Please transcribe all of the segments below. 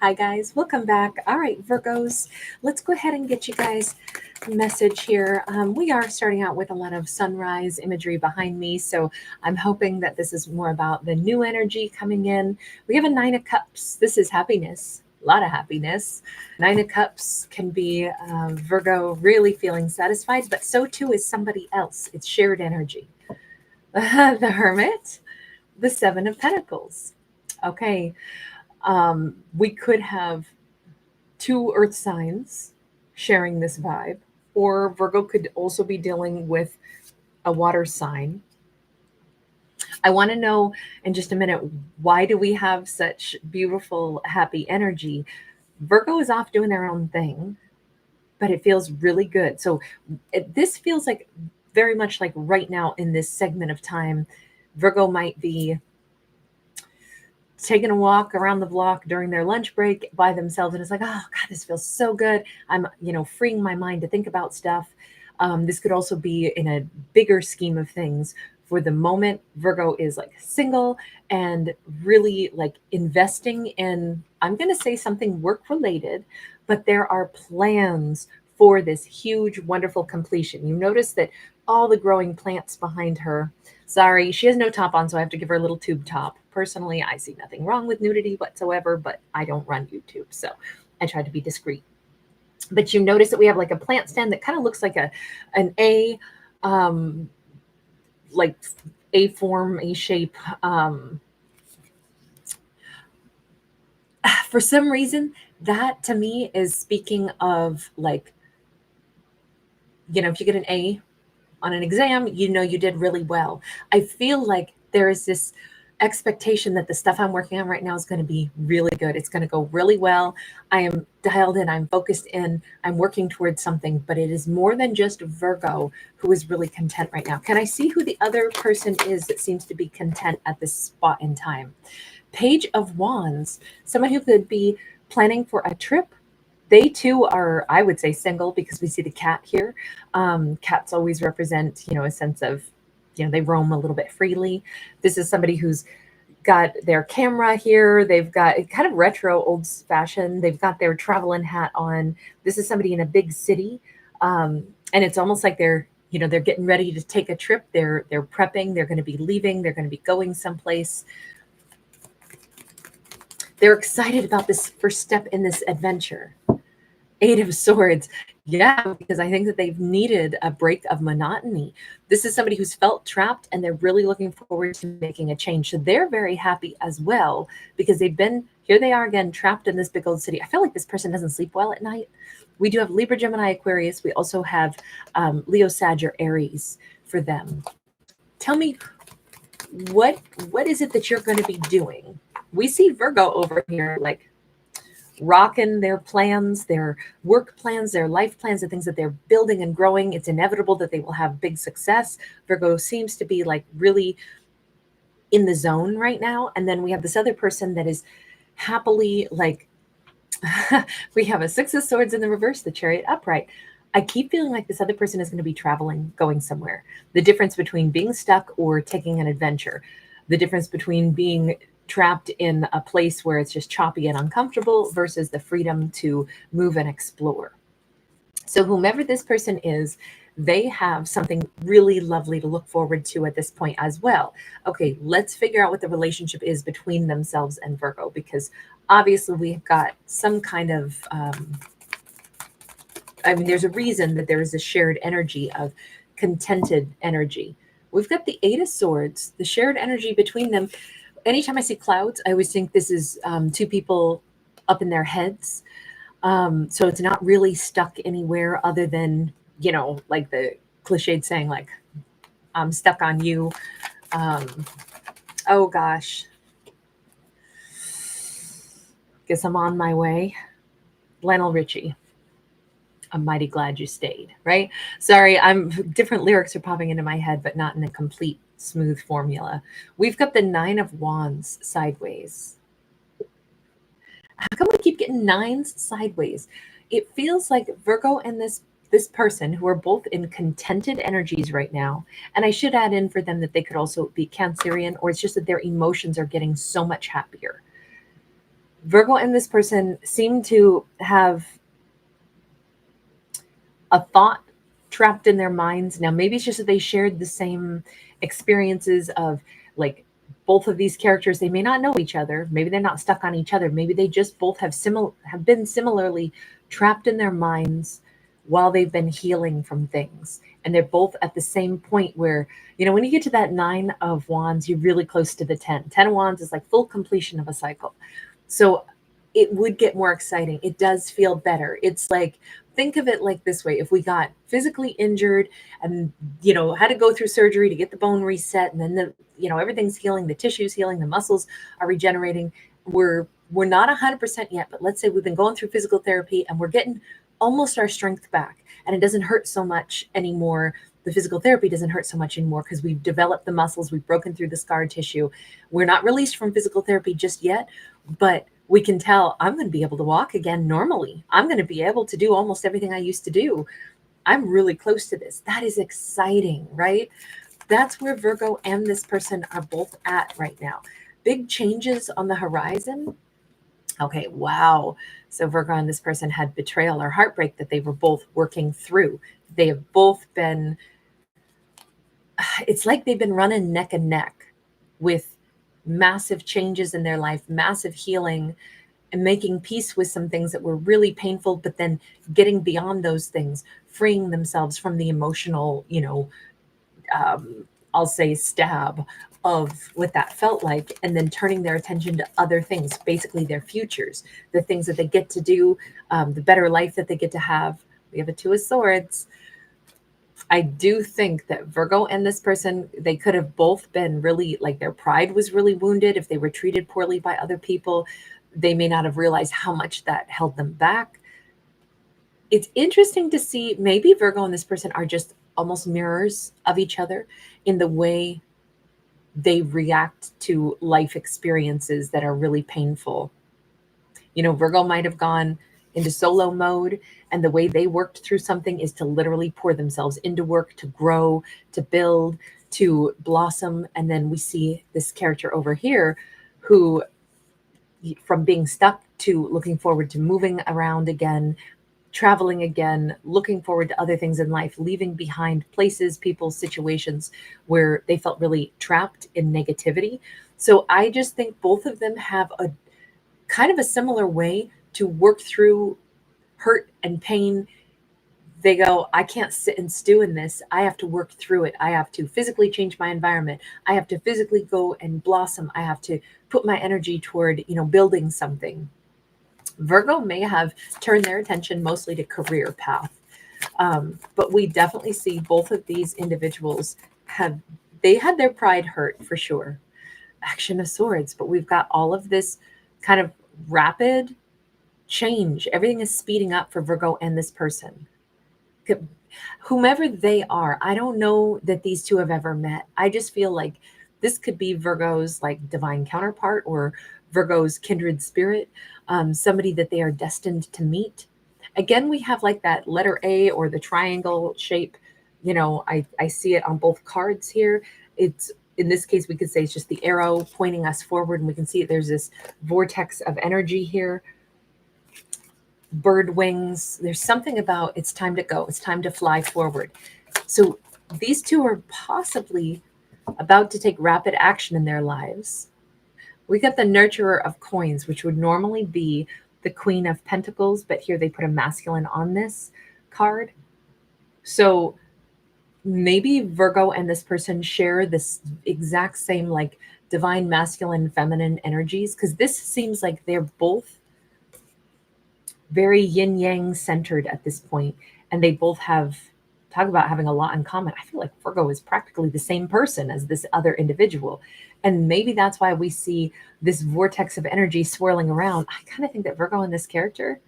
Hi guys, welcome back. All right, Virgos, let's go ahead and get you guys a message here. We are starting out with a lot of sunrise imagery behind me, so I'm hoping that this is more about the new energy coming in. We have a Nine of Cups. This is happiness, a lot of happiness. Nine of Cups can be Virgo really feeling satisfied, but so too is somebody else. It's shared energy. The Hermit, the Seven of Pentacles. Okay. We could have two earth signs sharing this vibe, or Virgo could also be dealing with a water sign. I want to know in just a minute, why do we have such beautiful, happy energy? Virgo is off doing their own thing, but it feels really good. So this feels like very much like right now in this segment of time, Virgo might be taking a walk around the block during their lunch break by themselves, and it's like, oh god, this feels so good. I'm freeing my mind to think about stuff. This could also be in a bigger scheme of things. For the moment, Virgo is like single and really like investing in, I'm going to say something work related, but there are plans for this huge wonderful completion. You notice that all the growing plants behind her. Sorry, she has no top on, so I have to give her a little tube top. Personally, I see nothing wrong with nudity whatsoever, but I don't run YouTube, so I try to be discreet. But you notice that we have like a plant stand that kind of looks like an A, like A form, A shape. For some reason, that to me is speaking of like, if you get an A on an exam, you did really well. I feel like there is this expectation that the stuff I'm working on right now is going to be really good. It's going to go really well. I am dialed in, I'm focused in, I'm working towards something, but it is more than just Virgo who is really content right now. Can I see who the other person is that seems to be content at this spot in time? Page of Wands, someone who could be planning for a trip. They too are, I would say, single, because we see the cat here. Cats always represent, a sense of, they roam a little bit freely. This is somebody who's got their camera here. They've got kind of retro, old fashioned. They've got their traveling hat on. This is somebody in a big city. And it's almost like they're getting ready to take a trip. They're prepping. They're going to be leaving. They're going to be going someplace. They're excited about this first step in this adventure. Eight of Swords. Yeah, because I think that they've needed a break of monotony. This is somebody who's felt trapped, and they're really looking forward to making a change. So they're very happy as well, because here they are again, trapped in this big old city. I feel like this person doesn't sleep well at night. We do have Libra, Gemini, Aquarius. We also have Leo, Sag, or Aries for them. Tell me, what is it that you're going to be doing? We see Virgo over here, like rocking their plans, their work plans, their life plans, the things that they're building and growing. It's inevitable that they will have big success. Virgo seems to be like really in the zone right now. And then we have this other person that is happily like, we have a Six of Swords in the reverse, the Chariot upright. I keep feeling like this other person is going to be traveling, going somewhere. The difference between being stuck or taking an adventure, the difference between being trapped in a place where it's just choppy and uncomfortable versus the freedom to move and explore. So whomever this person is, they have something really lovely to look forward to at this point as well. Okay, let's figure out what the relationship is between themselves and Virgo, because obviously we've got some kind of, there's a reason that there is a shared energy of contented energy. We've got the Eight of Swords, the shared energy between them. Anytime I see clouds, I always think this is two people up in their heads. So it's not really stuck anywhere other than, like the cliched saying, like, I'm stuck on you. Oh gosh. Guess I'm on my way. Lionel Richie. I'm mighty glad you stayed, right? Sorry, different lyrics are popping into my head, but not in a complete smooth formula. We've got the Nine of Wands sideways. How come we keep getting nines sideways? It feels like Virgo and this person, who are both in contented energies right now, and I should add in for them that they could also be Cancerian, or it's just that their emotions are getting so much happier. Virgo and this person seem to have a thought trapped in their minds. Now, maybe it's just that they shared the same experiences of like both of these characters. They may not know each other. Maybe they're not stuck on each other. Maybe they just both have been similarly trapped in their minds while they've been healing from things. And they're both at the same point where, you know, when you get to that 9 of Wands, you're really close to the 10. 10 of Wands is like full completion of a cycle. So it would get more exciting. It does feel better. It's like, think of it like this way. If we got physically injured and, you know, had to go through surgery to get the bone reset, and then everything's healing, the tissue's healing, the muscles are regenerating. We're not 100% yet, but let's say we've been going through physical therapy and we're getting almost our strength back, and it doesn't hurt so much anymore. The physical therapy doesn't hurt so much anymore because we've developed the muscles, we've broken through the scar tissue. We're not released from physical therapy just yet, but we can tell I'm going to be able to walk again normally. I'm going to be able to do almost everything I used to do. I'm really close to this. That is exciting, right? That's where Virgo and this person are both at right now. Big changes on the horizon. Okay, wow. So Virgo and this person had betrayal or heartbreak that they were both working through. They have both been, it's like they've been running neck and neck with massive changes in their life, massive healing, and making peace with some things that were really painful, but then getting beyond those things, freeing themselves from the emotional, I'll say stab of what that felt like, and then turning their attention to other things, basically their futures, the things that they get to do, the better life that they get to have. We have a 2 of Swords. I do think that Virgo and this person, they could have both been really, like, their pride was really wounded. If they were treated poorly by other people, they may not have realized how much that held them back. It's interesting to see, maybe Virgo and this person are just almost mirrors of each other in the way they react to life experiences that are really painful. Virgo might have gone into solo mode, and the way they worked through something is to literally pour themselves into work, to grow, to build, to blossom. And then we see this character over here who, from being stuck to looking forward to moving around again, traveling again, looking forward to other things in life, leaving behind places, people, situations where they felt really trapped in negativity. So I just think both of them have a kind of a similar way to work through hurt and pain. They go, I can't sit and stew in this. I have to work through it. I have to physically change my environment. I have to physically go and blossom. I have to put my energy toward, building something. Virgo may have turned their attention mostly to career path. But we definitely see both of these individuals had their pride hurt for sure. Action of Swords, but we've got all of this kind of rapid change. Everything is speeding up for Virgo and this person. Whomever they are, I don't know that these two have ever met. I just feel like this could be Virgo's like divine counterpart or Virgo's kindred spirit, somebody that they are destined to meet. Again, we have like that letter A or the triangle shape. I see it on both cards here. It's, in this case, we could say it's just the arrow pointing us forward, and we can see there's this vortex of energy here. Bird wings. There's something about it's time to go. It's time to fly forward. So these two are possibly about to take rapid action in their lives. We got the Nurturer of Coins, which would normally be the Queen of Pentacles, but here they put a masculine on this card. So maybe Virgo and this person share this exact same like divine masculine feminine energies, because this seems like they're both very yin yang centered at this point, and they both talk about having a lot in common. I feel like Virgo is practically the same person as this other individual, and maybe that's why we see this vortex of energy swirling around. I kind of think that Virgo and this character,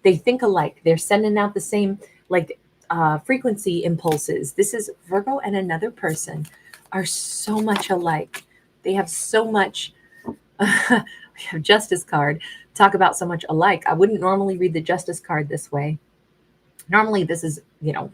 they think alike. They're sending out the same like frequency impulses. This is Virgo and another person are so much alike. They have so much. We have Justice card. Talk about so much alike. I wouldn't normally read the Justice card this way. Normally this is,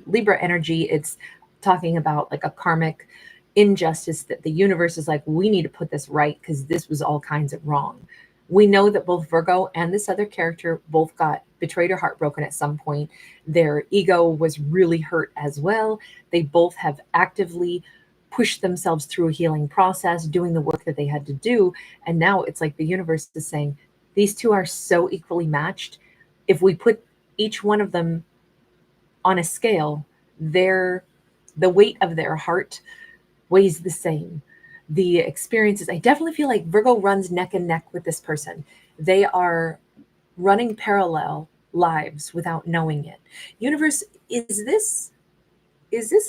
Libra energy. It's talking about like a karmic injustice that the universe is like, we need to put this right because this was all kinds of wrong. We know that both Virgo and this other character both got betrayed or heartbroken at some point. Their ego was really hurt as well. They both have actively pushed themselves through a healing process, doing the work that they had to do. And now it's like the universe is saying, these two are so equally matched. If we put each one of them on a scale, the weight of their heart weighs the same. The experiences, I definitely feel like Virgo runs neck and neck with this person. They are running parallel lives without knowing it. Universe, is this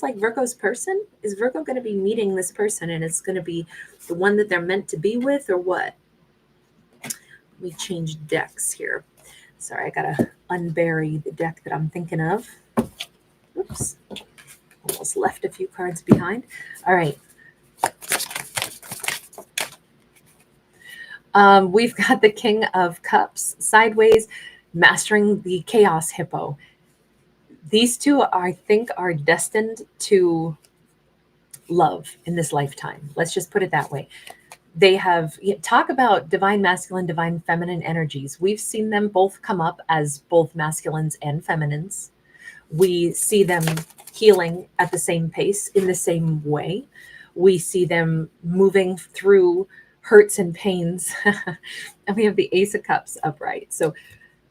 like Virgo's person? Is Virgo going to be meeting this person and it's going to be the one that they're meant to be with, or what? Let me change decks here. Sorry, I got to unbury the deck that I'm thinking of. Oops. Almost left a few cards behind. All right. We've got the King of Cups sideways, mastering the Chaos Hippo. These two, I think, are destined to love in this lifetime. Let's just put it that way. They have, talk about divine masculine, divine feminine energies. We've seen them both come up as both masculines and feminines. We see them healing at the same pace in the same way. We see them moving through hurts and pains. And we have the Ace of Cups upright. So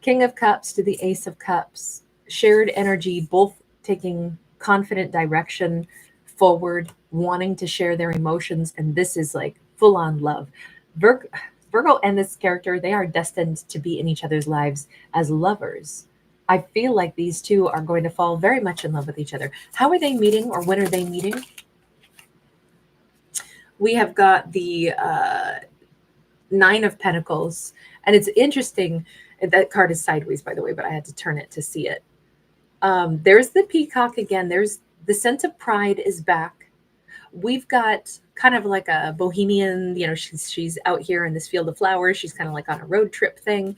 King of Cups to the Ace of Cups, shared energy, both taking confident direction forward, wanting to share their emotions. And this is like full on love. Virgo and this character, they are destined to be in each other's lives as lovers. I feel like these two are going to fall very much in love with each other. How are they meeting, or when are they meeting? We have got the Nine of Pentacles, and it's interesting. That card is sideways, by the way, but I had to turn it to see it. There's the Peacock again. There's the sense of pride is back. We've got kind of like a bohemian, she's out here in this field of flowers. She's kind of like on a road trip thing.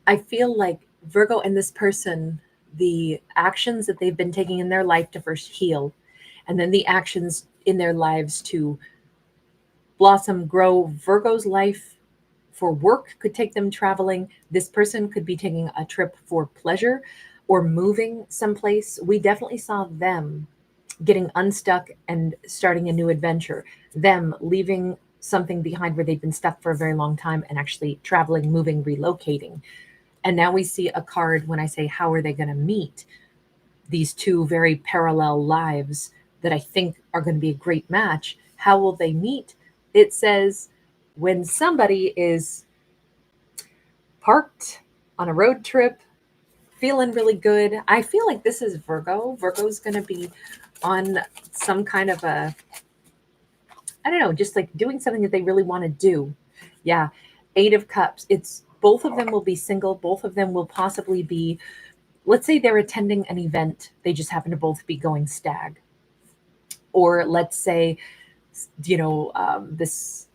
I feel like Virgo and this person, the actions that they've been taking in their life to first heal, and then the actions in their lives to blossom, grow. Virgo's life for work could take them traveling. This person could be taking a trip for pleasure or moving someplace. We definitely saw them getting unstuck and starting a new adventure, them leaving something behind where they've been stuck for a very long time and actually traveling, moving, relocating. And now we see a card when I say, how are they going to meet? These two very parallel lives that I think are going to be a great match. How will they meet? It says, when somebody is parked on a road trip, feeling really good. I feel like this is Virgo. Virgo's going to be on some kind of a, I don't know, just like doing something that they really want to do. Yeah. Eight of Cups. It's both of them will be single. Both of them will possibly be, let's say they're attending an event. They just happen to both be going stag. Or let's say, this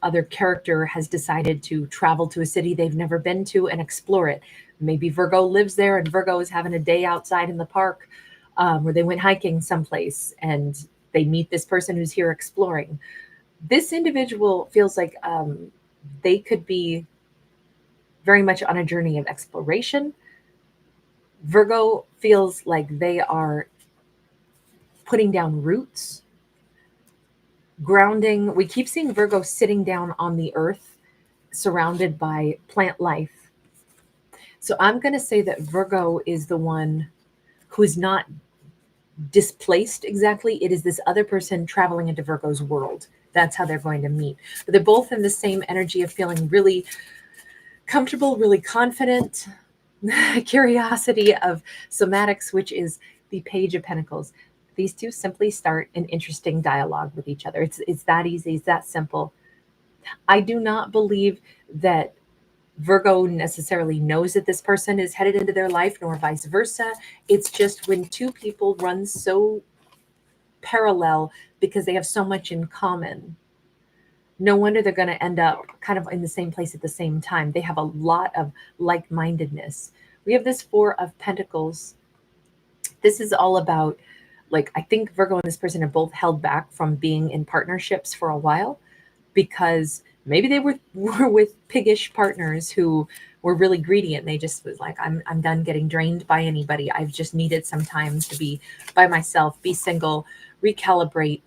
other character has decided to travel to a city they've never been to and explore it. Maybe Virgo lives there and Virgo is having a day outside in the park, where they went hiking someplace and they meet this person who's here exploring. This individual feels like they could be very much on a journey of exploration. Virgo feels like they are putting down roots, grounding. We keep seeing Virgo sitting down on the earth, surrounded by plant life. So I'm going to say that Virgo is the one who's not displaced exactly. It is this other person traveling into Virgo's world. That's how they're going to meet. But they're both in the same energy of feeling really comfortable, really confident, curiosity of somatics, which is the Page of Pentacles. These two simply start an interesting dialogue with each other. It's that easy. It's that simple. I do not believe that Virgo necessarily knows that this person is headed into their life, nor vice versa. It's just when two people run so parallel because they have so much in common, no wonder they're going to end up kind of in the same place at the same time. They have a lot of like-mindedness. We have this Four of Pentacles. This is all about, like, I think Virgo and this person have both held back from being in partnerships for a while because Maybe they were with piggish partners who were really greedy, and they just was like, I'm done getting drained by anybody. I've just needed some time to be by myself, be single, recalibrate.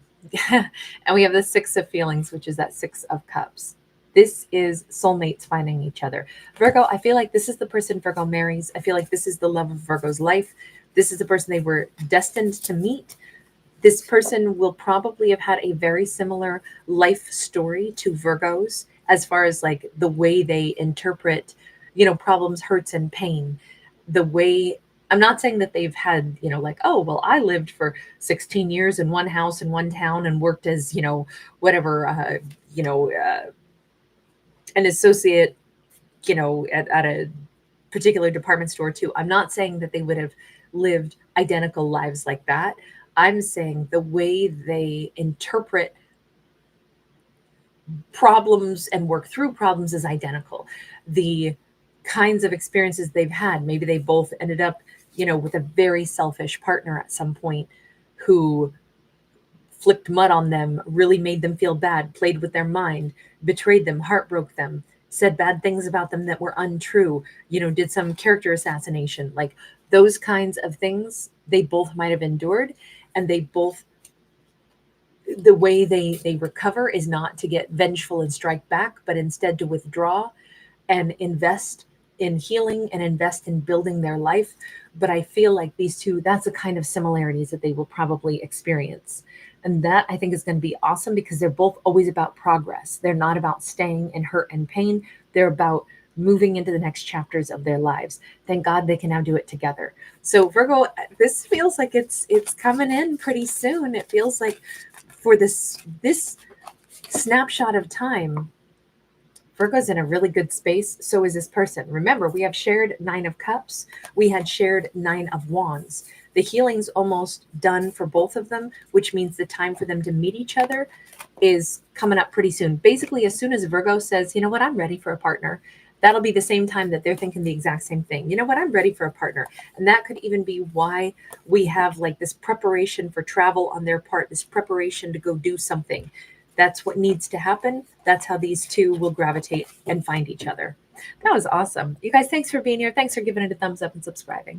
And we have the Six of Feelings, which is that Six of Cups. This is soulmates finding each other. Virgo, I feel like this is the person Virgo marries. I feel like this is the love of Virgo's life. This is the person they were destined to meet. This person will probably have had a very similar life story to Virgos, as far as like the way they interpret, problems, hurts, and pain. The way, I'm not saying that they've had, like, oh, well, I lived for 16 years in one house in one town and worked as, whatever, an associate, at a particular department store too. I'm not saying that they would have lived identical lives like that. I'm saying the way they interpret problems and work through problems is identical. The kinds of experiences they've had, maybe they both ended up, with a very selfish partner at some point who flipped mud on them, really made them feel bad, played with their mind, betrayed them, heartbroke them, said bad things about them that were untrue, did some character assassination. Like those kinds of things, they both might have endured, and they both, the way they recover is not to get vengeful and strike back, but instead to withdraw and invest in healing and invest in building their life. But I feel like these two, that's the kind of similarities that they will probably experience. And that I think is going to be awesome, because they're both always about progress. They're not about staying in hurt and pain. They're about moving into the next chapters of their lives. Thank God they can now do it together. So Virgo, this feels like it's coming in pretty soon. It feels like for this snapshot of time, Virgo's in a really good space. So is this person. Remember, we have shared Nine of Cups. We had shared Nine of Wands. The healing's almost done for both of them, which means the time for them to meet each other is coming up pretty soon. Basically, as soon as Virgo says, you know what, I'm ready for a partner, that'll be the same time that they're thinking the exact same thing. You know what, I'm ready for a partner. And that could even be why we have like this preparation for travel on their part, this preparation to go do something. That's what needs to happen. That's how these two will gravitate and find each other. That was awesome. You guys, thanks for being here. Thanks for giving it a thumbs up and subscribing.